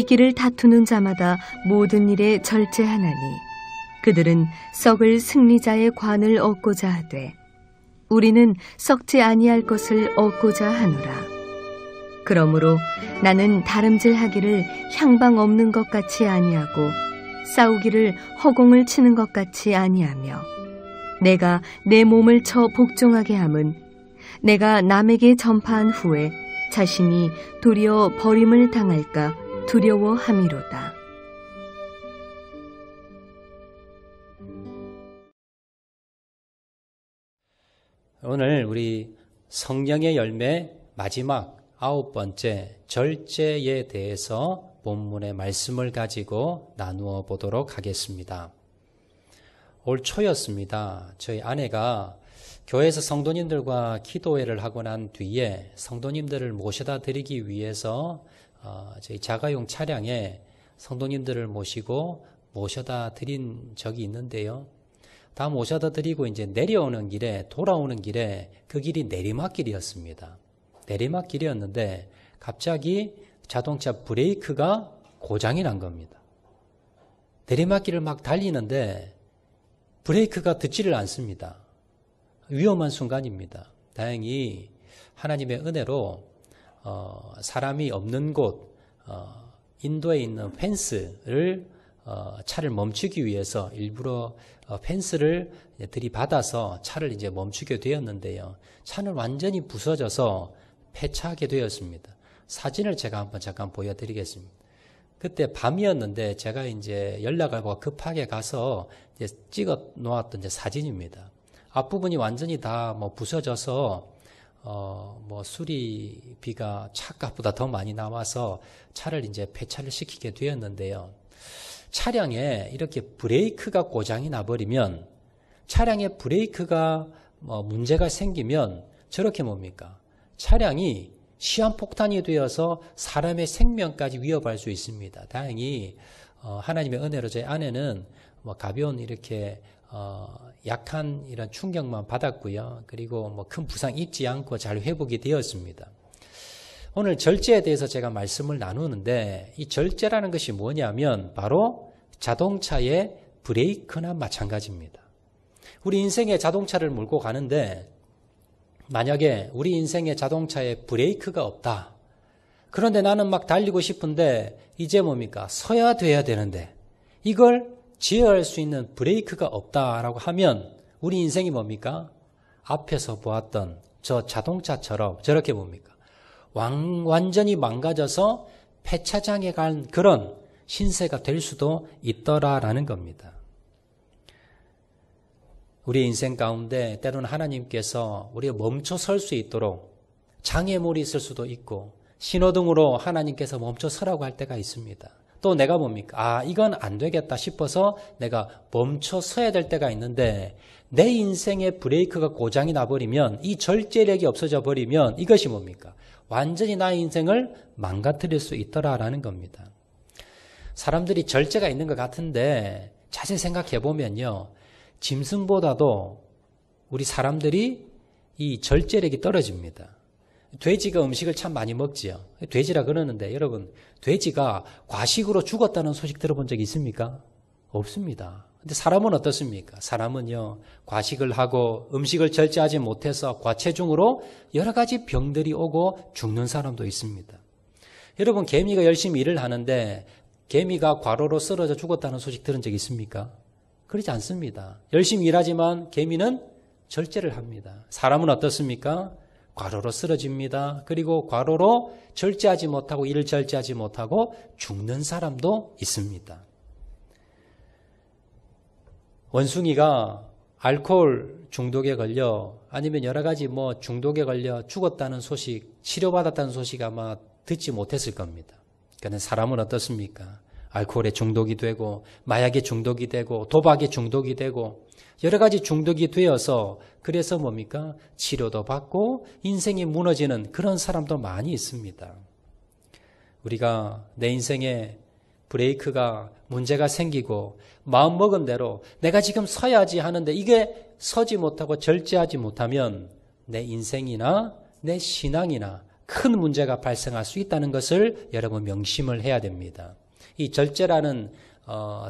자기 길을 다투는 자마다 모든 일에 절제하나니 그들은 썩을 승리자의 관을 얻고자 하되 우리는 썩지 아니할 것을 얻고자 하노라. 그러므로 나는 다름질하기를 향방 없는 것 같이 아니하고 싸우기를 허공을 치는 것 같이 아니하며 내가 내 몸을 쳐 복종하게 함은 내가 남에게 전파한 후에 자신이 도리어 버림을 당할까 두려워함이로다. 오늘 우리 성령의 열매 마지막 9번째 절제에 대해서 본문의 말씀을 가지고 나누어 보도록 하겠습니다. 올 초였습니다. 저희 아내가 교회에서 성도님들과 기도회를 하고 난 뒤에 성도님들을 모셔다 드리기 위해서 저희 자가용 차량에 성도님들을 모시고 모셔다 드린 적이 있는데요. 다 모셔다 드리고 이제 내려오는 길에, 돌아오는 길에 그 길이 내리막길이었습니다. 내리막길이었는데 갑자기 자동차 브레이크가 고장이 난 겁니다. 내리막길을 막 달리는데 브레이크가 듣지를 않습니다. 위험한 순간입니다. 다행히 하나님의 은혜로 사람이 없는 곳, 인도에 있는 펜스를 차를 멈추기 위해서 일부러 펜스를 들이받아서 차를 이제 멈추게 되었는데요. 차는 완전히 부서져서 폐차하게 되었습니다. 사진을 제가 한번 잠깐 보여드리겠습니다. 그때 밤이었는데 제가 이제 연락을 하고 급하게 가서 이제 찍어 놓았던 이제 사진입니다. 앞부분이 완전히 다 부서져서 수리비가 차값보다 더 많이 나와서 차를 이제 폐차를 시키게 되었는데요. 차량에 이렇게 브레이크가 고장이 나버리면, 차량에 브레이크가 문제가 생기면 저렇게 뭡니까? 차량이 시한폭탄이 되어서 사람의 생명까지 위협할 수 있습니다. 다행히 하나님의 은혜로 저희 아내는 가벼운 이렇게 약한 이런 충격만 받았고요. 그리고 큰 부상 입지 않고 잘 회복이 되었습니다. 오늘 절제에 대해서 제가 말씀을 나누는데, 이 절제라는 것이 뭐냐면 바로 자동차의 브레이크나 마찬가지입니다. 우리 인생의 자동차를 몰고 가는데 만약에 우리 인생의 자동차에 브레이크가 없다. 그런데 나는 막 달리고 싶은데 이제 뭡니까? 서야 돼야 되는데 이걸 제어할 수 있는 브레이크가 없다라고 하면 우리 인생이 뭡니까? 앞에서 보았던 저 자동차처럼 저렇게 뭡니까? 완전히 망가져서 폐차장에 간 그런 신세가 될 수도 있더라라는 겁니다. 우리 인생 가운데 때로는 하나님께서 우리가 멈춰 설 수 있도록 장애물이 있을 수도 있고 신호등으로 하나님께서 멈춰 서라고 할 때가 있습니다. 또 내가 뭡니까? 이건 안 되겠다 싶어서 내가 멈춰 서야 될 때가 있는데 내 인생의 브레이크가 고장이 나버리면, 이 절제력이 없어져 버리면 이것이 뭡니까? 완전히 나의 인생을 망가뜨릴 수 있더라라는 겁니다. 사람들이 절제가 있는 것 같은데 자세히 생각해 보면요. 짐승보다도 우리 사람들이 이 절제력이 떨어집니다. 돼지가 음식을 참 많이 먹지요. 돼지라 그러는데 여러분, 돼지가 과식으로 죽었다는 소식 들어본 적 있습니까? 없습니다. 근데 사람은 어떻습니까? 사람은요, 과식을 하고 음식을 절제하지 못해서 과체중으로 여러 가지 병들이 오고 죽는 사람도 있습니다. 여러분, 개미가 열심히 일을 하는데 개미가 과로로 쓰러져 죽었다는 소식 들은 적 있습니까? 그렇지 않습니다. 열심히 일하지만 개미는 절제를 합니다. 사람은 어떻습니까? 과로로 쓰러집니다. 그리고 과로로 절제하지 못하고 일을 절제하지 못하고 죽는 사람도 있습니다. 원숭이가 알코올 중독에 걸려 아니면 여러 가지 중독에 걸려 죽었다는 소식, 치료받았다는 소식 아마 듣지 못했을 겁니다. 그런데 사람은 어떻습니까? 알코올에 중독이 되고 마약에 중독이 되고 도박에 중독이 되고 여러 가지 중독이 되어서 그래서 뭡니까? 치료도 받고 인생이 무너지는 그런 사람도 많이 있습니다. 우리가 내 인생에 브레이크가 문제가 생기고 마음먹은 대로 내가 지금 서야지 하는데 이게 서지 못하고 절제하지 못하면 내 인생이나 내 신앙이나 큰 문제가 발생할 수 있다는 것을 여러분 명심을 해야 됩니다. 이 절제라는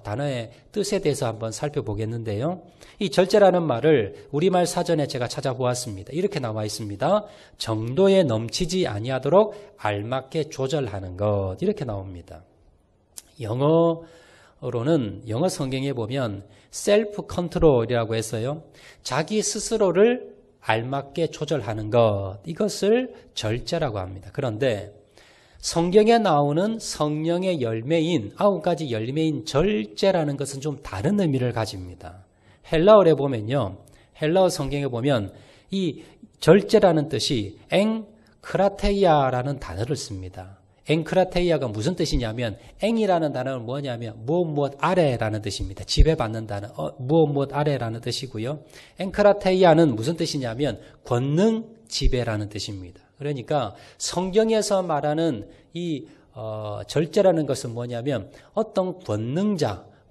단어의 뜻에 대해서 한번 살펴보겠는데요. 이 절제라는 말을 우리말 사전에 제가 찾아보았습니다. 이렇게 나와 있습니다. 정도에 넘치지 아니하도록 알맞게 조절하는 것, 이렇게 나옵니다. 영어로는 영어 성경에 보면 셀프 컨트롤이라고 해서요, 자기 스스로를 알맞게 조절하는 것, 이것을 절제라고 합니다. 그런데 성경에 나오는 성령의 열매인 9가지 열매인 절제라는 것은 좀 다른 의미를 가집니다. 헬라어에 보면요, 헬라어 성경에 보면 이 절제라는 뜻이 엥크라테이아라는 단어를 씁니다. 엥크라테이아가 무슨 뜻이냐면, 엥이라는 단어는 뭐냐면 무엇 아래라는 뜻입니다. 지배받는 단어, 무엇 아래라는 뜻이고요. 엥크라테이아는 무슨 뜻이냐면 권능 지배라는 뜻입니다. 그러니까 성경에서 말하는 이 절제라는 것은 뭐냐면 어떤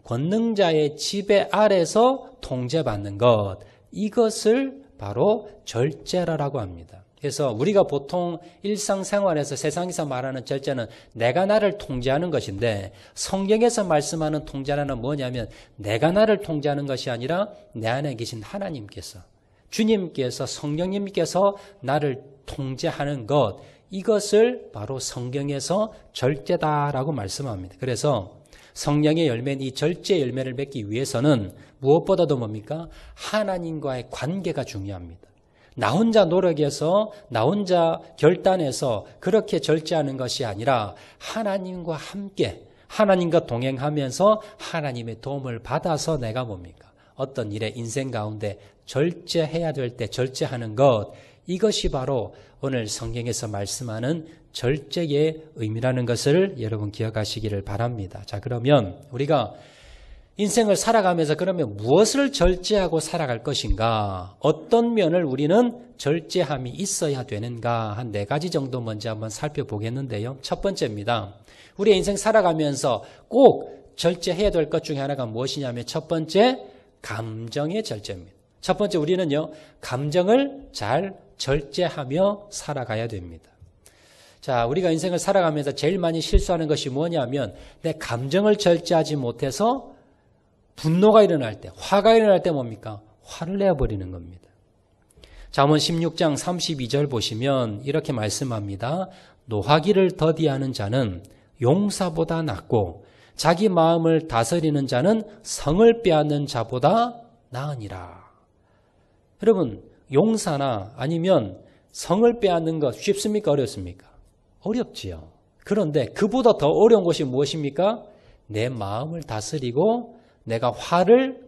권능자의 지배 아래서 통제받는 것, 이것을 바로 절제라고 합니다. 그래서 우리가 보통 일상생활에서 세상에서 말하는 절제는 내가 나를 통제하는 것인데, 성경에서 말씀하는 통제라는 뭐냐면 내가 나를 통제하는 것이 아니라 내 안에 계신 하나님께서, 주님께서, 성령님께서 나를 통제하는 것, 이것을 바로 성경에서 절제다라고 말씀합니다. 그래서 성령의 열매인 이 절제 열매를 맺기 위해서는 무엇보다도 뭡니까? 하나님과의 관계가 중요합니다. 나 혼자 노력해서, 나 혼자 결단해서 그렇게 절제하는 것이 아니라 하나님과 함께, 하나님과 동행하면서 하나님의 도움을 받아서 내가 뭡니까? 어떤 일에 인생 가운데 절제해야 될 때 절제하는 것, 이것이 바로 오늘 성경에서 말씀하는 절제의 의미라는 것을 여러분 기억하시기를 바랍니다. 자, 그러면 우리가 인생을 살아가면서 그러면 무엇을 절제하고 살아갈 것인가? 어떤 면을 우리는 절제함이 있어야 되는가? 한 4가지 정도 먼저 한번 살펴보겠는데요. 첫 번째입니다. 우리 인생 살아가면서 꼭 절제해야 될 것 중에 하나가 무엇이냐면, 첫 번째, 감정의 절제입니다. 첫 번째, 우리는요, 감정을 잘 절제하며 살아가야 됩니다. 자, 우리가 인생을 살아가면서 제일 많이 실수하는 것이 뭐냐면, 내 감정을 절제하지 못해서 분노가 일어날 때, 화가 일어날 때 뭡니까? 화를 내어버리는 겁니다. 잠언 16장 32절 보시면 이렇게 말씀합니다. 노하기를 더디하는 자는 용사보다 낫고 자기 마음을 다스리는 자는 성을 빼앗는 자보다 나으니라. 여러분, 용사나 아니면 성을 빼앗는 것 쉽습니까? 어렵습니까? 어렵지요. 그런데 그보다 더 어려운 것이 무엇입니까? 내 마음을 다스리고 내가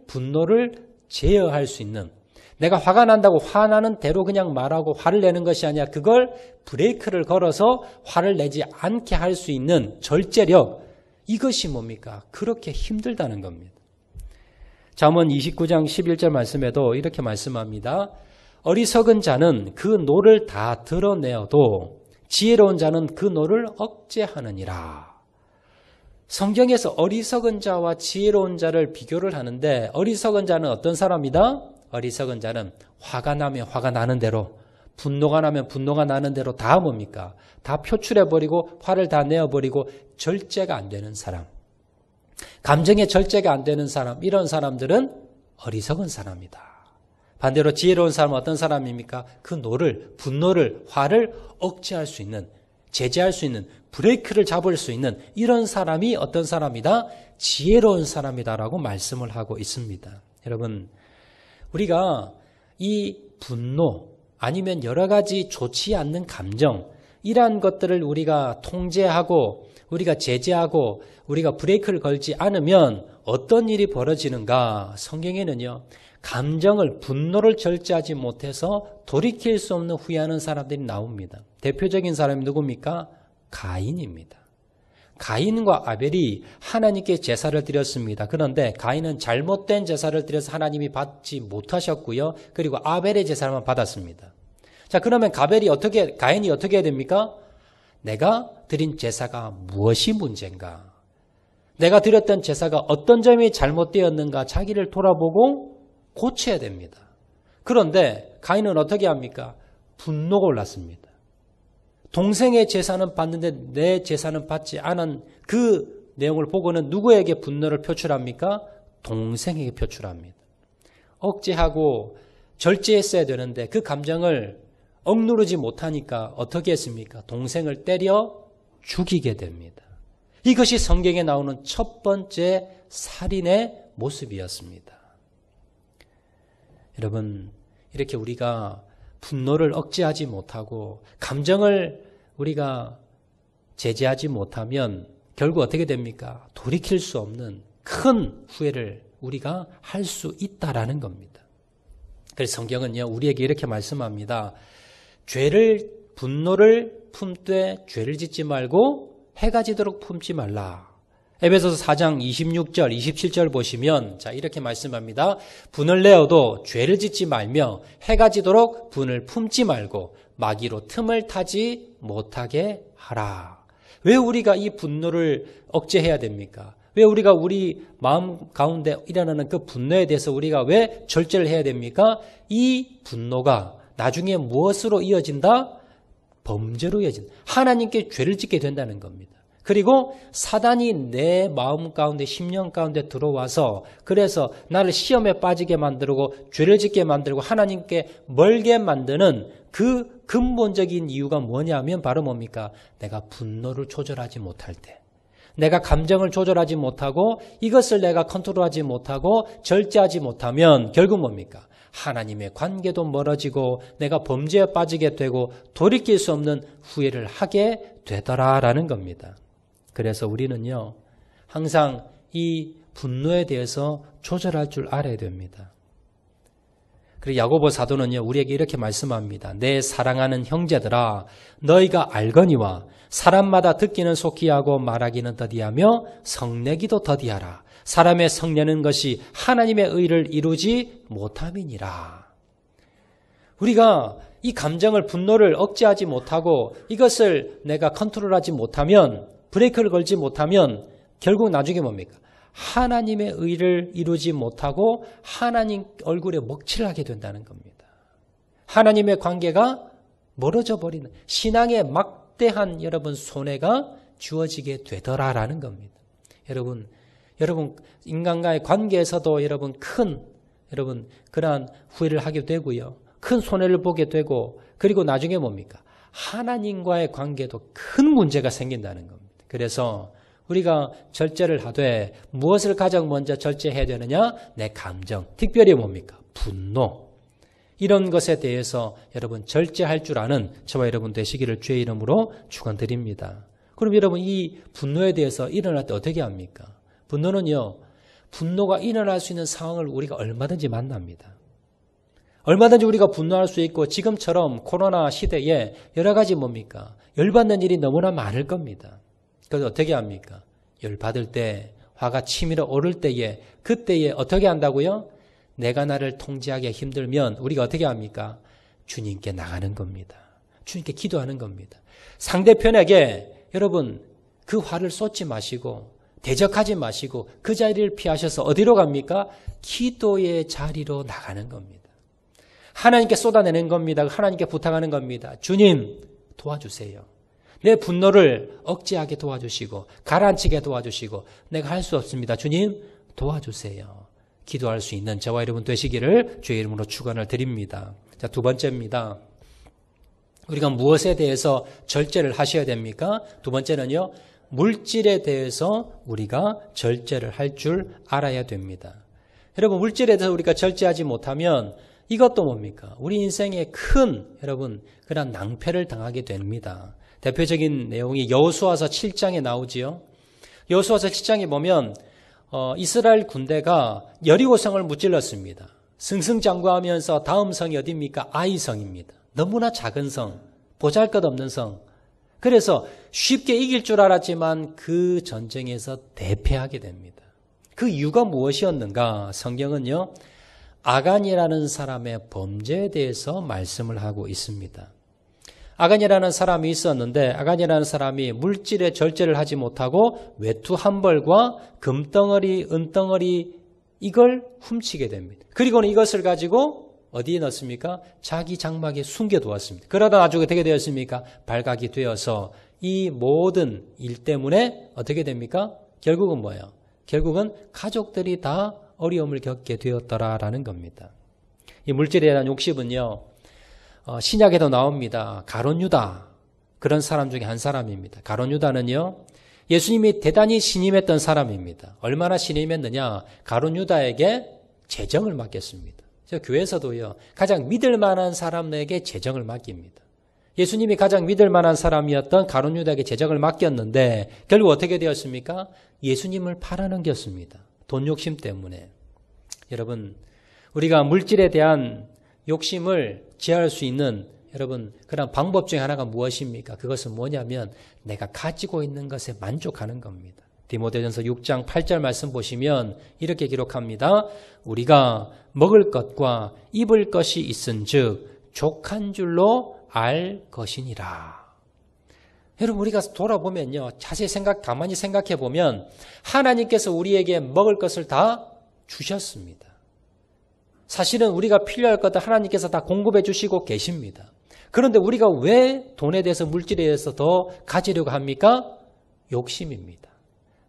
분노를 제어할 수 있는, 내가 화가 난다고 화나는 대로 그냥 말하고 화를 내는 것이 아니라 그걸 브레이크를 걸어서 화를 내지 않게 할 수 있는 절제력, 이것이 뭡니까? 그렇게 힘들다는 겁니다. 잠언 29장 11절 말씀에도 이렇게 말씀합니다. 어리석은 자는 그 노를 다 드러내어도 지혜로운 자는 그 노를 억제하느니라. 성경에서 어리석은 자와 지혜로운 자를 비교를 하는데, 어리석은 자는 어떤 사람이다? 어리석은 자는 화가 나면 화가 나는 대로, 분노가 나면 분노가 나는 대로 다 뭡니까? 다 표출해버리고 화를 다 내어버리고 절제가 안 되는 사람. 감정에 절제가 안 되는 사람, 이런 사람들은 어리석은 사람이다. 반대로 지혜로운 사람은 어떤 사람입니까? 그 분노를, 화를 억제할 수 있는, 제재할 수 있는, 브레이크를 잡을 수 있는 이런 사람이 어떤 사람이다? 지혜로운 사람이다라고 말씀을 하고 있습니다. 여러분, 우리가 이 분노 아니면 여러 가지 좋지 않는 감정, 이러한 것들을 우리가 통제하고 우리가 제재하고 우리가 브레이크를 걸지 않으면 어떤 일이 벌어지는가? 성경에는요, 분노를 절제하지 못해서 돌이킬 수 없는 후회하는 사람들이 나옵니다. 대표적인 사람이 누굽니까? 가인입니다. 가인과 아벨이 하나님께 제사를 드렸습니다. 그런데 가인은 잘못된 제사를 드려서 하나님이 받지 못하셨고요. 그리고 아벨의 제사만 받았습니다. 자, 그러면 가인이 어떻게 해야 됩니까? 내가 드린 제사가 무엇이 문제인가? 내가 드렸던 제사가 어떤 점이 잘못되었는가? 자기를 돌아보고 고쳐야 됩니다. 그런데 가인은 어떻게 합니까? 분노가 올랐습니다. 동생의 제사는 받는데 내 제사는 받지 않은 그 내용을 보고는 누구에게 분노를 표출합니까? 동생에게 표출합니다. 억제하고 절제했어야 되는데 그 감정을 억누르지 못하니까 어떻게 했습니까? 동생을 때려 죽이게 됩니다. 이것이 성경에 나오는 첫 번째 살인의 모습이었습니다. 여러분, 이렇게 우리가 분노를 억제하지 못하고 감정을 우리가 제재하지 못하면 결국 어떻게 됩니까? 돌이킬 수 없는 큰 후회를 우리가 할 수 있다라는 겁니다. 그래서 성경은요, 우리에게 이렇게 말씀합니다. 분노를 품되 죄를 짓지 말고 해가 지도록 품지 말라. 에베소서 4장 26절, 27절 보시면 자 이렇게 말씀합니다. 분을 내어도 죄를 짓지 말며 해가 지도록 분을 품지 말고 마귀로 틈을 타지 못하게 하라. 왜 우리가 이 분노를 억제해야 됩니까? 왜 우리가 우리 마음 가운데 일어나는 그 분노에 대해서 우리가 왜 절제를 해야 됩니까? 이 분노가 나중에 무엇으로 이어진다? 범죄로 이어진다. 하나님께 죄를 짓게 된다는 겁니다. 그리고 사단이 내 마음 가운데 심령 가운데 들어와서 그래서 나를 시험에 빠지게 만들고 죄를 짓게 만들고 하나님께 멀게 만드는 그 근본적인 이유가 뭐냐면 바로 뭡니까? 내가 분노를 조절하지 못할 때, 내가 감정을 조절하지 못하고 이것을 내가 컨트롤하지 못하고 절제하지 못하면 결국 뭡니까? 하나님의 관계도 멀어지고 내가 범죄에 빠지게 되고 돌이킬 수 없는 후회를 하게 되더라라는 겁니다. 그래서 우리는요, 항상 이 분노에 대해서 조절할 줄 알아야 됩니다. 그리고 야고보 사도는요, 우리에게 이렇게 말씀합니다. 내 사랑하는 형제들아, 너희가 알거니와 사람마다 듣기는 속히 하고 말하기는 더디하며 성내기도 더디하라. 사람의 성내는 것이 하나님의 의를 이루지 못함이니라. 우리가 이 감정을 분노를 억제하지 못하고 이것을 내가 컨트롤하지 못하면 브레이크를 걸지 못하면 결국 나중에 뭡니까? 하나님의 의를 이루지 못하고 하나님 얼굴에 먹칠을 하게 된다는 겁니다. 하나님의 관계가 멀어져 버리는 신앙의 막대한 여러분 손해가 주어지게 되더라라는 겁니다. 여러분 인간과의 관계에서도 여러분 그러한 후회를 하게 되고요. 큰 손해를 보게 되고 그리고 나중에 뭡니까? 하나님과의 관계도 큰 문제가 생긴다는 겁니다. 그래서 우리가 절제를 하되 무엇을 가장 먼저 절제해야 되느냐? 내 감정, 특별히 뭡니까? 분노. 이런 것에 대해서 여러분 절제할 줄 아는 저와 여러분 되시기를 주의 이름으로 축원드립니다. 그럼 여러분 이 분노에 대해서 일어날 때 어떻게 합니까? 분노는요, 분노가 일어날 수 있는 상황을 우리가 얼마든지 만납니다. 얼마든지 우리가 분노할 수 있고 지금처럼 코로나 시대에 여러 가지 뭡니까? 열받는 일이 너무나 많을 겁니다. 그래서 어떻게 합니까? 열받을 때, 화가 치밀어 오를 때에, 그때에 어떻게 한다고요? 내가 나를 통제하기 힘들면 우리가 어떻게 합니까? 주님께 나가는 겁니다. 주님께 기도하는 겁니다. 상대편에게 여러분 그 화를 쏟지 마시고 대적하지 마시고 그 자리를 피하셔서 어디로 갑니까? 기도의 자리로 나가는 겁니다. 하나님께 쏟아내는 겁니다. 하나님께 부탁하는 겁니다. 주님 도와주세요. 내 분노를 억제하게 도와주시고 가라앉히게 도와주시고 내가 할 수 없습니다. 주님 도와주세요. 기도할 수 있는 저와 여러분 되시기를 주의 이름으로 축원을 드립니다. 자, 두 번째입니다. 우리가 무엇에 대해서 절제를 하셔야 됩니까? 두 번째는요. 물질에 대해서 우리가 절제를 할 줄 알아야 됩니다. 여러분 물질에 대해서 우리가 절제하지 못하면 이것도 뭡니까? 우리 인생에 큰 여러분 그런 낭패를 당하게 됩니다. 대표적인 내용이 여호수아서 7장에 나오지요. 여호수아서 7장에 보면 이스라엘 군대가 여리고성을 무찔렀습니다. 승승장구하면서 다음 성이 어디입니까? 아이성입니다. 너무나 작은 성, 보잘것없는 성. 그래서 쉽게 이길 줄 알았지만 그 전쟁에서 대패하게 됩니다. 그 이유가 무엇이었는가? 성경은요. 아간이라는 사람의 범죄에 대해서 말씀을 하고 있습니다. 아간이라는 사람이 있었는데 아간이라는 사람이 물질에 절제를 하지 못하고 외투 한 벌과 금덩어리, 은덩어리 이걸 훔치게 됩니다. 그리고는 이것을 가지고 어디에 넣었습니까? 자기 장막에 숨겨두었습니다. 그러다 나중에 어떻게 되었습니까? 발각이 되어서 이 모든 일 때문에 어떻게 됩니까? 결국은 뭐예요? 결국은 가족들이 다 어려움을 겪게 되었더라라는 겁니다. 이 물질에 대한 욕심은요, 신약에도 나옵니다. 가룟 유다, 그런 사람 중에 한 사람입니다. 가룟 유다는요, 예수님이 대단히 신임했던 사람입니다. 얼마나 신임했느냐? 가룟 유다에게 재정을 맡겼습니다. 저 교회에서도요, 가장 믿을 만한 사람에게 재정을 맡깁니다. 예수님이 가장 믿을 만한 사람이었던 가룟 유다에게 재정을 맡겼는데 결국 어떻게 되었습니까? 예수님을 팔아넘겼습니다. 돈 욕심 때문에. 여러분, 우리가 물질에 대한 욕심을 제어할 수 있는 여러분 그런 방법 중에 하나가 무엇입니까? 그것은 뭐냐면 내가 가지고 있는 것에 만족하는 겁니다. 디모데전서 6장 8절 말씀 보시면 이렇게 기록합니다. 우리가 먹을 것과 입을 것이 있은즉 족한 줄로 알 것이니라. 여러분, 우리가 돌아보면요, 가만히 생각해 보면 하나님께서 우리에게 먹을 것을 다 주셨습니다. 사실은 우리가 필요할 것들 하나님께서 다 공급해 주시고 계십니다. 그런데 우리가 왜 돈에 대해서, 물질에 대해서 더 가지려고 합니까? 욕심입니다.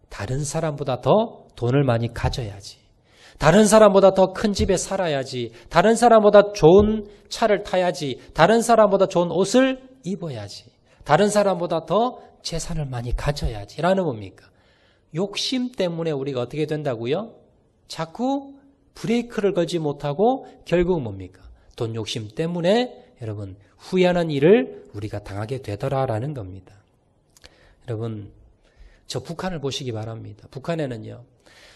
다른 사람보다 더 돈을 많이 가져야지. 다른 사람보다 더 큰 집에 살아야지. 다른 사람보다 좋은 차를 타야지. 다른 사람보다 좋은 옷을 입어야지. 다른 사람보다 더 재산을 많이 가져야지. 라는 뭡니까? 욕심 때문에 우리가 어떻게 된다고요? 자꾸 브레이크를 걸지 못하고 결국 뭡니까? 돈 욕심 때문에 여러분 후회하는 일을 우리가 당하게 되더라라는 겁니다. 여러분, 저 북한을 보시기 바랍니다. 북한에는요,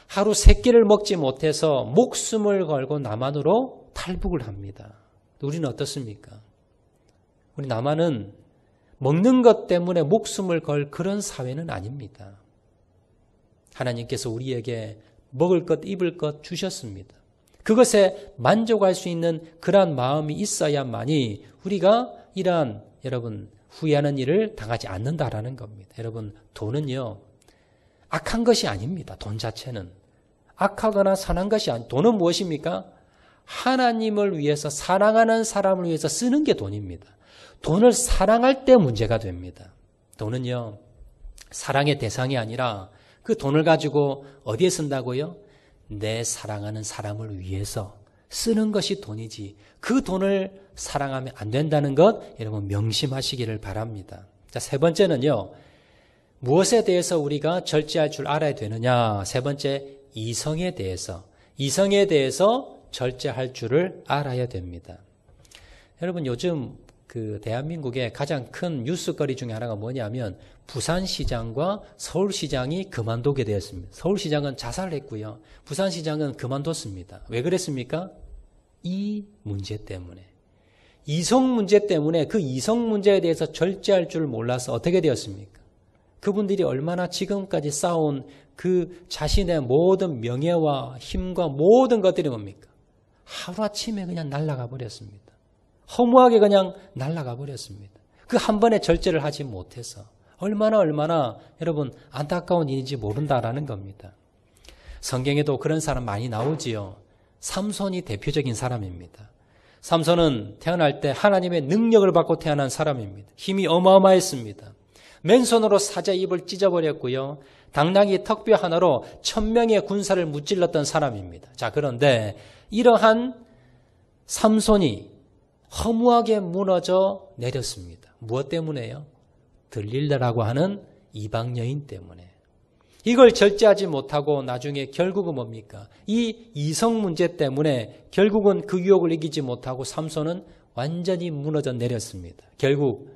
하루 3끼를 먹지 못해서 목숨을 걸고 남한으로 탈북을 합니다. 우리는 어떻습니까? 우리 남한은 먹는 것 때문에 목숨을 걸 그런 사회는 아닙니다. 하나님께서 우리에게 먹을 것, 입을 것 주셨습니다. 그것에 만족할 수 있는 그러한 마음이 있어야만이 우리가 이러한 여러분 후회하는 일을 당하지 않는다라는 겁니다. 여러분, 돈은요, 악한 것이 아닙니다. 돈 자체는. 악하거나 선한 것이 아닙니다. 돈은 무엇입니까? 하나님을 위해서, 사랑하는 사람을 위해서 쓰는 게 돈입니다. 돈을 사랑할 때 문제가 됩니다. 돈은요, 사랑의 대상이 아니라 그 돈을 가지고 어디에 쓴다고요? 내 사랑하는 사람을 위해서 쓰는 것이 돈이지, 그 돈을 사랑하면 안 된다는 것 여러분 명심하시기를 바랍니다. 자, 세 번째는요, 무엇에 대해서 우리가 절제할 줄 알아야 되느냐? 세 번째, 이성에 대해서 절제할 줄을 알아야 됩니다. 여러분, 요즘 그 대한민국의 가장 큰 뉴스거리 중에 하나가 뭐냐면 부산시장과 서울시장이 그만두게 되었습니다. 서울시장은 자살했고요. 부산시장은 그만뒀습니다. 왜 그랬습니까? 이 문제 때문에. 이성 문제 때문에 그 이성 문제에 대해서 절제할 줄 몰라서 어떻게 되었습니까? 그분들이 얼마나 지금까지 쌓아온 그 자신의 모든 명예와 힘과 모든 것들이 뭡니까? 하루아침에 그냥 날아가 버렸습니다. 허무하게 그냥 날아가 버렸습니다. 그 한 번에 절제를 하지 못해서 얼마나 여러분 안타까운 일인지 모른다라는 겁니다. 성경에도 그런 사람 많이 나오지요. 삼손이 대표적인 사람입니다. 삼손은 태어날 때 하나님의 능력을 받고 태어난 사람입니다. 힘이 어마어마했습니다. 맨손으로 사자 입을 찢어버렸고요. 당나귀 턱뼈 하나로 1000명의 군사를 무찔렀던 사람입니다. 자, 그런데 이러한 삼손이 허무하게 무너져 내렸습니다. 무엇 때문에요? 들릴라라고 하는 이방 여인 때문에. 이걸 절제하지 못하고 나중에 결국은 뭡니까? 이 이성 문제 때문에 결국은 그 유혹을 이기지 못하고 삼손은 완전히 무너져 내렸습니다. 결국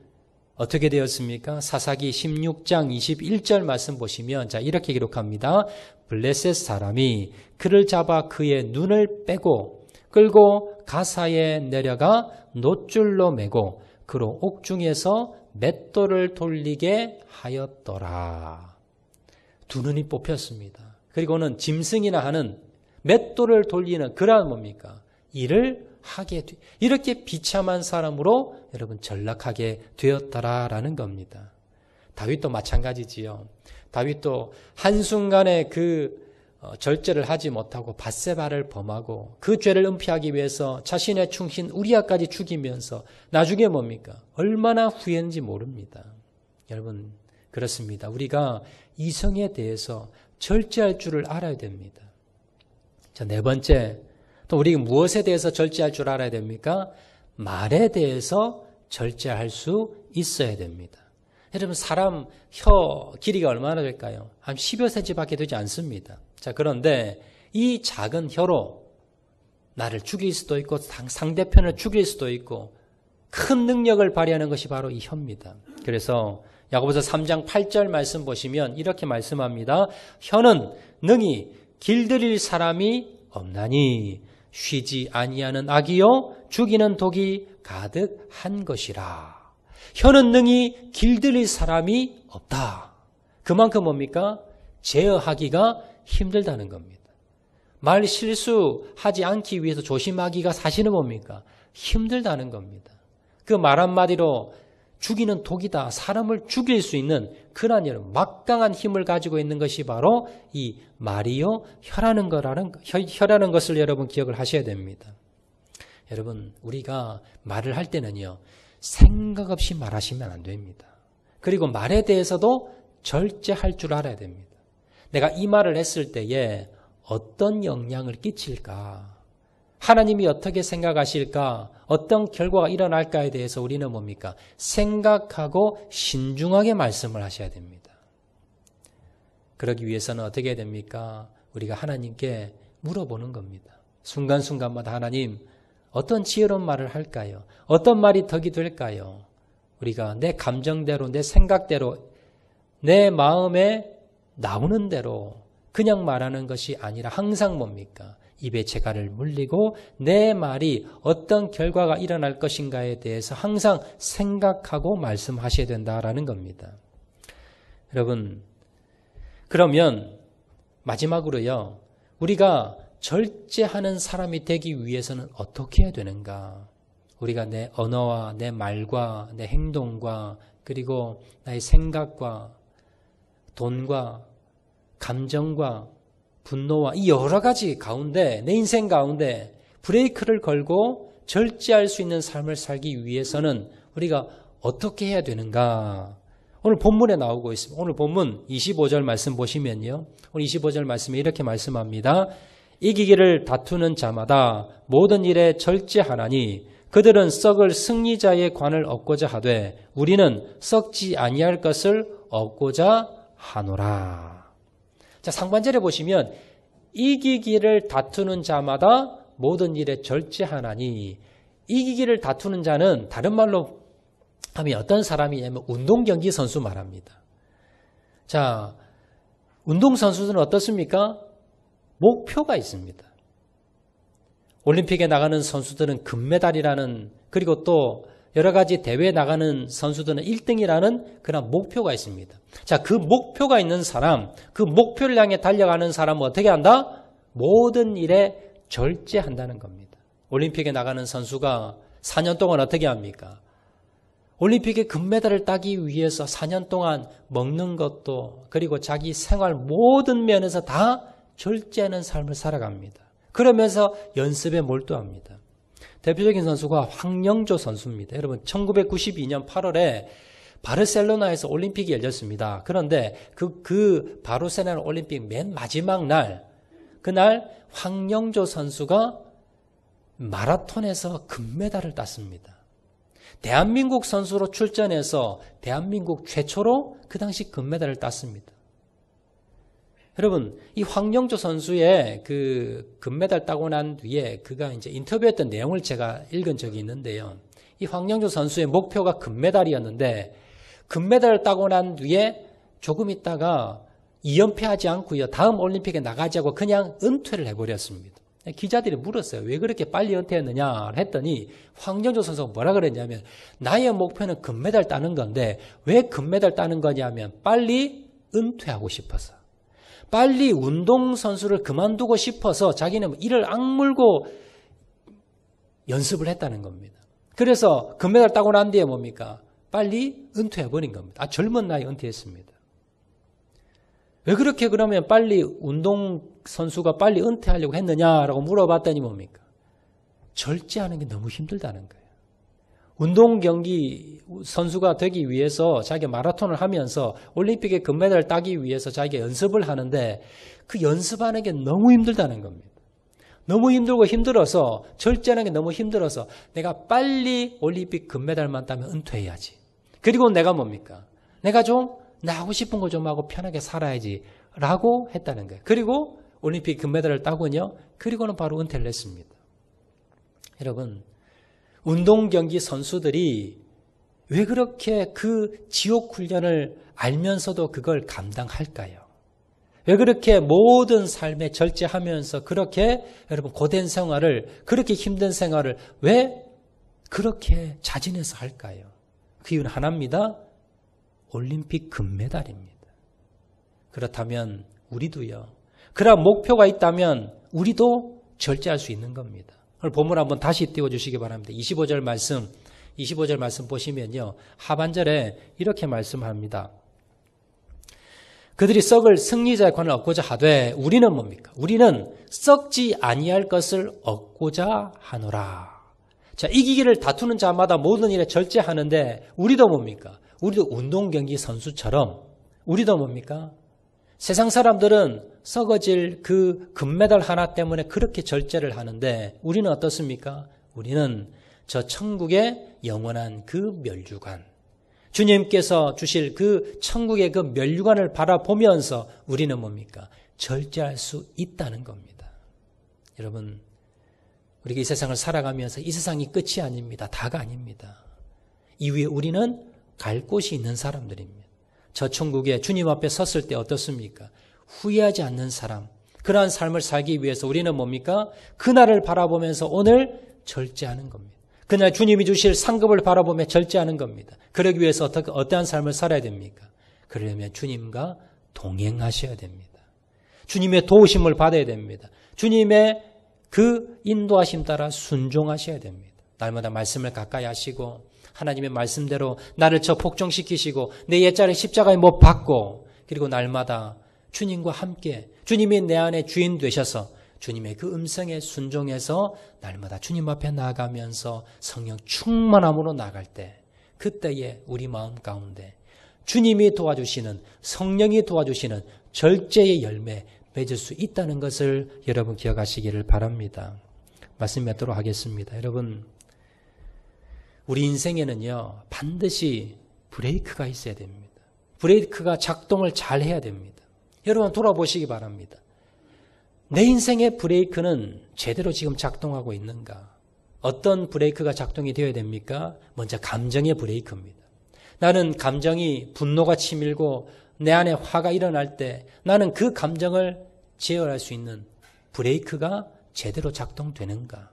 어떻게 되었습니까? 사사기 16장 21절 말씀 보시면 자, 이렇게 기록합니다. 블레셋 사람이 그를 잡아 그의 눈을 빼고 끌고 가사에 내려가 놋줄로 매고 그로 옥중에서 맷돌을 돌리게 하였더라. 두 눈이 뽑혔습니다. 그리고는 짐승이나 하는 맷돌을 돌리는 그러한 뭡니까? 일을 하게 이렇게 비참한 사람으로 여러분 전락하게 되었더라라는 겁니다. 다윗도 마찬가지지요. 다윗도 한순간에 그 절제를 하지 못하고 밧세바를 범하고 그 죄를 은폐하기 위해서 자신의 충신 우리아까지 죽이면서 나중에 뭡니까? 얼마나 후회했는지 모릅니다. 여러분 그렇습니다. 우리가 이성에 대해서 절제할 줄을 알아야 됩니다. 자, 네 번째, 또 우리가 무엇에 대해서 절제할 줄 알아야 됩니까? 말에 대해서 절제할 수 있어야 됩니다. 여러분 사람 혀 길이가 얼마나 될까요? 한 10여 cm밖에 되지 않습니다. 자, 그런데 이 작은 혀로 나를 죽일 수도 있고 상대편을 죽일 수도 있고 큰 능력을 발휘하는 것이 바로 이 혀입니다. 그래서 야고보서 3장 8절 말씀 보시면 이렇게 말씀합니다. 혀는 능히 길들일 사람이 없나니 쉬지 아니하는 악이요 죽이는 독이 가득한 것이라. 혀는 능히 길들일 사람이 없다. 그만큼 뭡니까? 제어하기가 힘들다는 겁니다. 말 실수하지 않기 위해서 조심하기가 사실은 뭡니까? 힘들다는 겁니다. 그 말 한마디로 죽이는 독이다. 사람을 죽일 수 있는 그러한 막강한 힘을 가지고 있는 것이 바로 이 말이요 혀라는 것을 여러분 기억을 하셔야 됩니다. 여러분 우리가 말을 할 때는요. 생각 없이 말하시면 안 됩니다. 그리고 말에 대해서도 절제할 줄 알아야 됩니다. 내가 이 말을 했을 때에 어떤 영향을 끼칠까? 하나님이 어떻게 생각하실까? 어떤 결과가 일어날까에 대해서 우리는 뭡니까? 생각하고 신중하게 말씀을 하셔야 됩니다. 그러기 위해서는 어떻게 해야 됩니까? 우리가 하나님께 물어보는 겁니다. 순간순간마다 하나님 어떤 지혜로운 말을 할까요? 어떤 말이 덕이 될까요? 우리가 내 감정대로 내 생각대로 내 마음에 나오는 대로 그냥 말하는 것이 아니라 항상 뭡니까? 입에 재갈을 물리고 내 말이 어떤 결과가 일어날 것인가에 대해서 항상 생각하고 말씀하셔야 된다라는 겁니다. 여러분 그러면 마지막으로요. 우리가 절제하는 사람이 되기 위해서는 어떻게 해야 되는가? 우리가 내 언어와 내 말과 내 행동과 그리고 나의 생각과 돈과 감정과 분노와 이 여러 가지 가운데 내 인생 가운데 브레이크를 걸고 절제할 수 있는 삶을 살기 위해서는 우리가 어떻게 해야 되는가? 오늘 본문에 나오고 있습니다. 오늘 본문 25절 말씀 보시면요. 오늘 25절 말씀에 이렇게 말씀합니다. 이기기를 다투는 자마다 모든 일에 절제하나니 그들은 썩을 승리자의 관을 얻고자 하되 우리는 썩지 아니할 것을 얻고자 하노라. 자, 상반절에 보시면 이기기를 다투는 자마다 모든 일에 절제하나니 이기기를 다투는 자는 다른 말로 하면 어떤 사람이냐면 운동경기 선수 말합니다. 자, 운동선수들은 어떻습니까? 목표가 있습니다. 올림픽에 나가는 선수들은 금메달이라는 그리고 또 여러 가지 대회에 나가는 선수들은 1등이라는 그런 목표가 있습니다. 자, 그 목표가 있는 사람, 그 목표를 향해 달려가는 사람은 어떻게 한다? 모든 일에 절제한다는 겁니다. 올림픽에 나가는 선수가 4년 동안 어떻게 합니까? 올림픽에 금메달을 따기 위해서 4년 동안 먹는 것도 그리고 자기 생활 모든 면에서 다 절제하는 삶을 살아갑니다. 그러면서 연습에 몰두합니다. 대표적인 선수가 황영조 선수입니다. 여러분 1992년 8월에 바르셀로나에서 올림픽이 열렸습니다. 그런데 그 바르셀로나 올림픽 맨 마지막 날 그날 황영조 선수가 마라톤에서 금메달을 땄습니다. 대한민국 선수로 출전해서 대한민국 최초로 그 당시 금메달을 땄습니다. 여러분, 이 황영조 선수의 그 금메달 따고 난 뒤에 그가 이제 인터뷰했던 내용을 제가 읽은 적이 있는데요. 이 황영조 선수의 목표가 금메달이었는데 금메달을 따고 난 뒤에 조금 있다가 2연패하지 않고요. 다음 올림픽에 나가지 않고 그냥 은퇴를 해버렸습니다. 기자들이 물었어요. 왜 그렇게 빨리 은퇴했느냐 했더니 황영조 선수가 뭐라 그랬냐면 나의 목표는 금메달 따는 건데 왜 금메달 따는 거냐면 빨리 은퇴하고 싶어서. 빨리 운동선수를 그만두고 싶어서 자기는 이를 악물고 연습을 했다는 겁니다. 그래서 금메달 따고 난 뒤에 뭡니까? 빨리 은퇴해버린 겁니다. 젊은 나이에 은퇴했습니다. 왜 그렇게 그러면 빨리 운동 선수가 빨리 은퇴하려고 했느냐라고 물어봤더니 뭡니까? 절제하는 게 너무 힘들다는 거예요. 운동 경기 선수가 되기 위해서 자기가 마라톤을 하면서 올림픽에 금메달을 따기 위해서 자기가 연습을 하는데 그 연습하는 게 너무 힘들다는 겁니다. 너무 힘들고 힘들어서 절제하는 게 너무 힘들어서 내가 빨리 올림픽 금메달만 따면 은퇴해야지. 그리고 내가 뭡니까? 내가 좀 나 하고 싶은 거 좀 하고 편하게 살아야지 라고 했다는 거예요. 그리고 올림픽 금메달을 따고요. 그리고는 바로 은퇴를 했습니다. 여러분, 운동 경기 선수들이 왜 그렇게 그 지옥 훈련을 알면서도 그걸 감당할까요? 왜 그렇게 모든 삶에 절제하면서 그렇게 여러분 고된 생활을, 그렇게 힘든 생활을 왜 그렇게 자진해서 할까요? 그 이유는 하나입니다. 올림픽 금메달입니다. 그렇다면 우리도요. 그런 목표가 있다면 우리도 절제할 수 있는 겁니다. 오늘 본문 한번 다시 띄워주시기 바랍니다. 25절 말씀 보시면요. 하반절에 이렇게 말씀합니다. 그들이 썩을 승리자의 관을 얻고자 하되 우리는 뭡니까? 우리는 썩지 아니할 것을 얻고자 하노라. 자, 이기기를 다투는 자마다 모든 일에 절제하는데 우리도 뭡니까? 우리도 운동 경기 선수처럼 우리도 뭡니까? 세상 사람들은 썩어질 그 금메달 하나 때문에 그렇게 절제를 하는데 우리는 어떻습니까? 우리는 저 천국의 영원한 그 면류관, 주님께서 주실 그 천국의 그 면류관을 바라보면서 우리는 뭡니까? 절제할 수 있다는 겁니다. 여러분, 우리가 이 세상을 살아가면서 이 세상이 끝이 아닙니다. 다가 아닙니다. 이후에 우리는 갈 곳이 있는 사람들입니다. 저 천국에 주님 앞에 섰을 때 어떻습니까? 후회하지 않는 사람, 그러한 삶을 살기 위해서 우리는 뭡니까? 그날을 바라보면서 오늘 절제하는 겁니다. 그날 주님이 주실 상급을 바라보며 절제하는 겁니다. 그러기 위해서 어떠한 삶을 살아야 됩니까? 그러려면 주님과 동행하셔야 됩니다. 주님의 도우심을 받아야 됩니다. 주님의 그 인도하심 따라 순종하셔야 됩니다. 날마다 말씀을 가까이 하시고 하나님의 말씀대로 나를 저 복종시키시고 내 옛자리 십자가에 못 박고 그리고 날마다 주님과 함께 주님이 내 안에 주인 되셔서 주님의 그 음성에 순종해서 날마다 주님 앞에 나아가면서 성령 충만함으로 나갈 때 그때에 우리 마음 가운데 주님이 도와주시는 성령이 도와주시는 절제의 열매 맺을 수 있다는 것을 여러분 기억하시기를 바랍니다. 말씀 맺도록 하겠습니다. 여러분, 우리 인생에는요 반드시 브레이크가 있어야 됩니다. 브레이크가 작동을 잘 해야 됩니다. 여러분 돌아보시기 바랍니다. 내 인생의 브레이크는 제대로 지금 작동하고 있는가? 어떤 브레이크가 작동이 되어야 됩니까? 먼저 감정의 브레이크입니다. 나는 감정이 분노가 치밀고 내 안에 화가 일어날 때 나는 그 감정을 제어할 수 있는 브레이크가 제대로 작동되는가?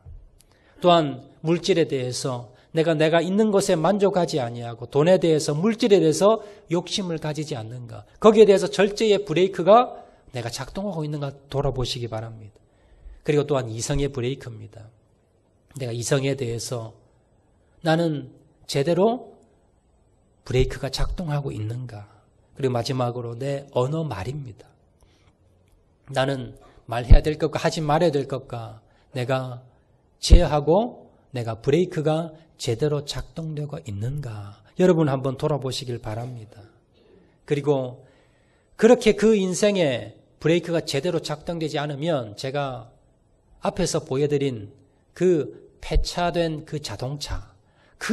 또한 물질에 대해서 내가 있는 것에 만족하지 아니하고 돈에 대해서 물질에 대해서 욕심을 가지지 않는가? 거기에 대해서 절제의 브레이크가 내가 작동하고 있는가 돌아보시기 바랍니다. 그리고 또한 이성의 브레이크입니다. 내가 이성에 대해서 나는 제대로 브레이크가 작동하고 있는가? 그리고 마지막으로 내 언어 말입니다. 나는 말해야 될 것과 하지 말아야 될 것과 내가 제어하고 내가 브레이크가 제대로 작동되고 있는가? 여러분 한번 돌아보시길 바랍니다. 그리고 그렇게 그 인생에 브레이크가 제대로 작동되지 않으면 제가 앞에서 보여드린 그 폐차된 그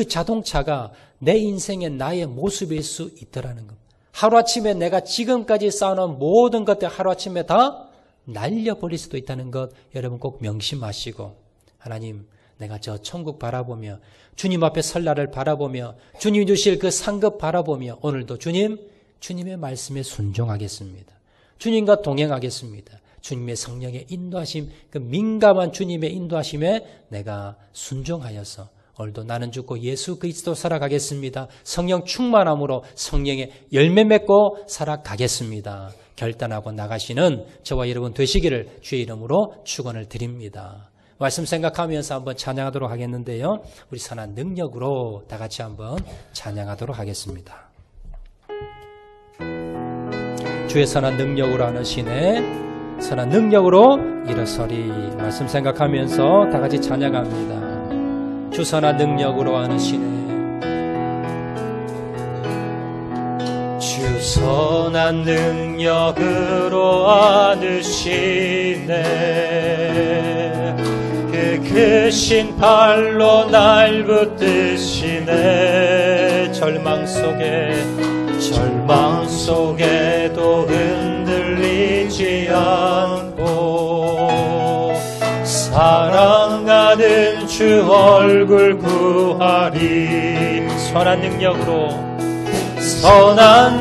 자동차가 내 인생의 나의 모습일 수 있더라는 겁니다. 하루아침에 내가 지금까지 쌓아놓은 모든 것들 하루아침에 다 날려버릴 수도 있다는 것 여러분 꼭 명심하시고 하나님 내가 저 천국 바라보며 주님 앞에 설날을 바라보며 주님 주실 그 상급 바라보며 오늘도 주님의 말씀에 순종하겠습니다. 주님과 동행하겠습니다. 주님의 성령의 인도하심, 그 민감한 주님의 인도하심에 내가 순종하여서 오늘도 나는 죽고 예수 그리스도 살아가겠습니다. 성령 충만함으로 성령의 열매 맺고 살아가겠습니다. 결단하고 나가시는 저와 여러분 되시기를 주의 이름으로 축원을 드립니다. 말씀 생각하면서 한번 찬양하도록 하겠는데요. 우리 선한 능력으로 다 같이 한번 찬양하도록 하겠습니다. 주의 선한 능력으로 하는 시내 선한 능력으로 일어서리. 말씀 생각하면서 다 같이 찬양합니다. 주 선한 능력으로 하시네. 주 선한 능력으로 안으시네. 그 크신 팔로 날 붙드시네. 절망 속에도 흔들리지 않고 사랑하는 주 얼굴 구하리. 선한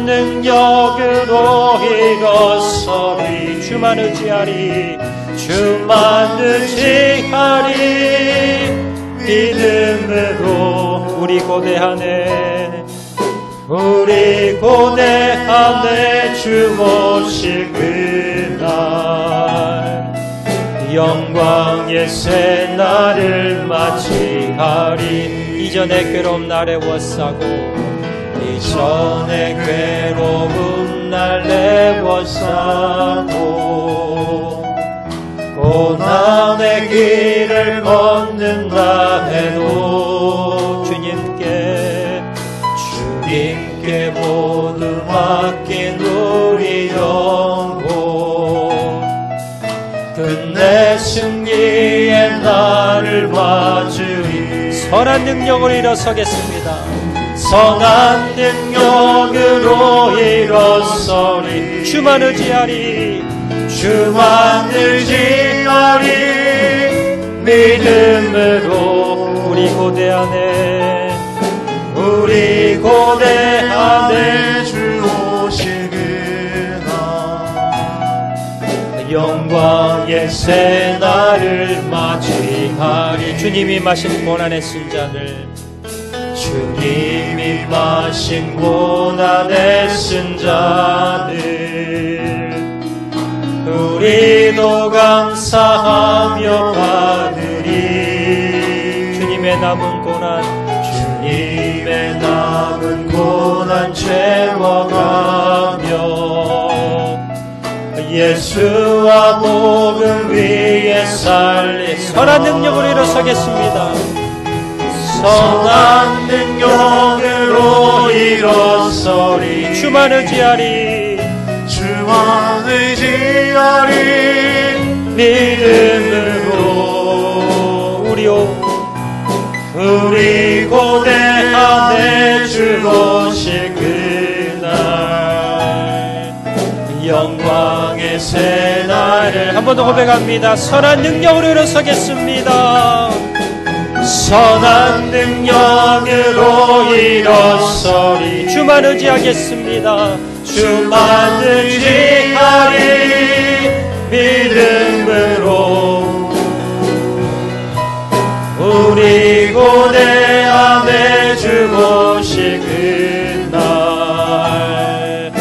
능력으로 일어서리. 주만 의지하리. 믿음으로 우리 고대하네. 주 오실 그날 영광의 새 날을 맞이하리. 이전의 괴로움 날 애워싸고 고난의 길을 걷는다 해도 주님께 모두 맡긴 우리 영혼 끝내 승리의 날을 맞으리. 선한 능력으로 일어서겠습니다. 선한 능력으로 일어서리. 주만 의지하리. 믿음으로 우리 고대하네. 주 오실 그날 영광의 새 날을 맞이하리. 주님이 마신 고난의 쓴 잔을 우리도 감사하며 받으리. 주님의 남은 고난 채워가며 예수와 복음 위에 살리. 선한 능력으로 일어서겠습니다. 선한 능력으로 일어서리. 주만 의지하리. 믿음으로 우리 고대하네. 주 오실 그날 영광의 새 날을 한 번 더 고백합니다. 선한 능력으로 일어서겠습니다. 선한 능력으로 일어서리. 주만 의지하겠습니다. 믿음으로 우리 고대하네. 주 오실 그날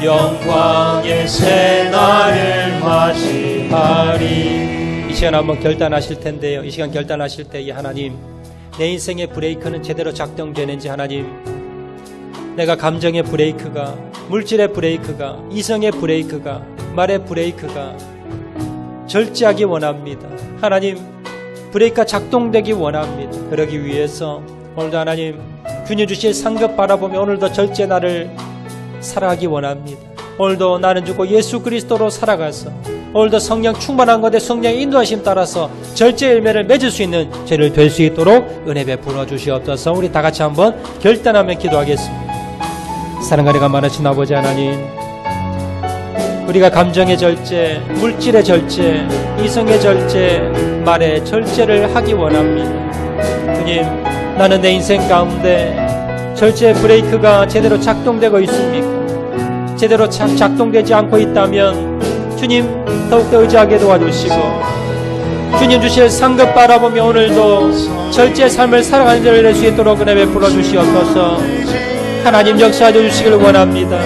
영광의 새 날을 맞이하리. 이 시간 한번 결단하실 텐데요. 이 시간 결단하실 때 하나님, 내 인생의 브레이크는 제대로 작동되는지, 하나님, 내가 감정의 브레이크가, 물질의 브레이크가, 이성의 브레이크가, 말의 브레이크가 절제하기 원합니다. 하나님, 브레이크가 작동되기 원합니다. 그러기 위해서 오늘도 하나님 주님 주실 상급 바라보며 오늘도 절제 나를 살아가기 원합니다. 오늘도 나는 죽고 예수 그리스도로 살아가서 오늘도 성령 충만한 것에 성령의 인도하심 따라서 절제 열매를 맺을 수 있는 죄를 될 수 있도록 은혜 베풀어 주시옵소서. 우리 다 같이 한번 결단하며 기도하겠습니다. 사랑가리가 많으신 아버지 하나님, 우리가 감정의 절제, 물질의 절제, 이성의 절제, 말의 절제를 하기 원합니다. 주님, 나는 내 인생 가운데 절제 브레이크가 제대로 작동되고 있습니까? 제대로 작동되지 않고 있다면 주님 더욱더 의지하게 도와주시고, 주님 주실 상급 바라보며 오늘도 절제 삶을 살아가는 자를 낼 수 있도록 은혜 베풀어 주시옵소서. 하나님 역사해 주시길 원합니다.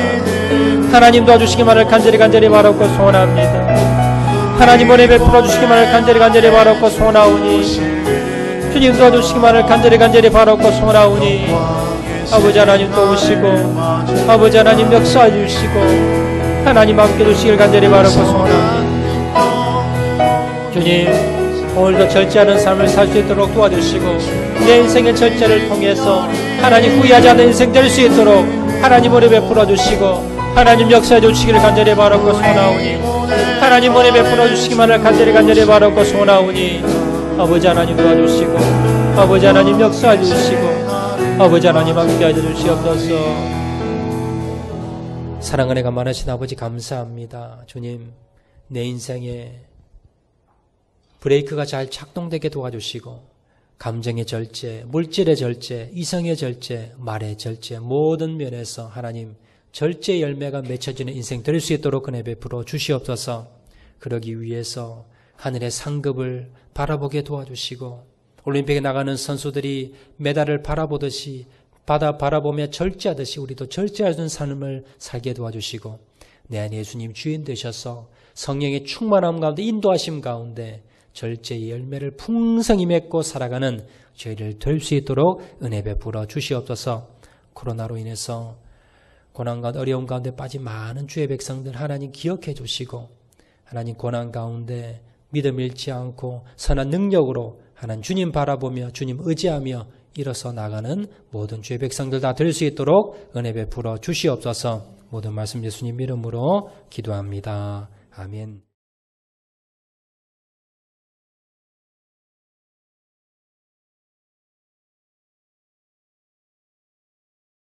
하나님 도와주시기만을 간절히 바라옵고 소원합니다. 하나님 은혜 베풀어 주시기만을 간절히 바라옵고 소원하오니, 주님 도와주시기만을 간절히 바라옵고 소원하오니, 아버지 하나님 도우시고 아버지 하나님 역사해 주시고 하나님 함께 주시길 간절히 바라옵고 소원합니다. 주님, 오늘도 절제하는 삶을 살 수 있도록 도와주시고 내 인생의 절제를 통해서 하나님 후회하지 않는 인생 될 수 있도록 하나님 은혜 베풀어 주시고 하나님 역사해 주시기를 간절히 바라고 소원하오니 하나님 은혜 베풀어 주시기만을 간절히 바라고 소원하오니 아버지 하나님 도와주시고 아버지 하나님 역사해 주시고 아버지 하나님 함께하여 주시옵소서. 사랑 은혜가 많으신 아버지 감사합니다. 주님, 내 인생에 브레이크가 잘 작동되게 도와주시고 감정의 절제, 물질의 절제, 이성의 절제, 말의 절제 모든 면에서 하나님 절제 열매가 맺혀지는 인생 될 수 있도록 은혜 베풀어 주시옵소서. 그러기 위해서 하늘의 상급을 바라보게 도와주시고 올림픽에 나가는 선수들이 메달을 바라보듯이 바라보며 절제하듯이 우리도 절제하는 삶을 살게 도와주시고 내 안에 예수님 주인 되셔서 성령의 충만함 가운데 인도하심 가운데 절제의 열매를 풍성히 맺고 살아가는 저희를 될 수 있도록 은혜 베풀어 주시옵소서. 코로나로 인해서 고난 가운데 어려움 가운데 빠진 많은 주의 백성들 하나님 기억해 주시고 하나님 고난 가운데 믿음 잃지 않고 선한 능력으로 하나님 주님 바라보며 주님 의지하며 일어서 나가는 모든 주의 백성들 다 될 수 있도록 은혜 베풀어 주시옵소서. 모든 말씀 예수님 이름으로 기도합니다. 아멘.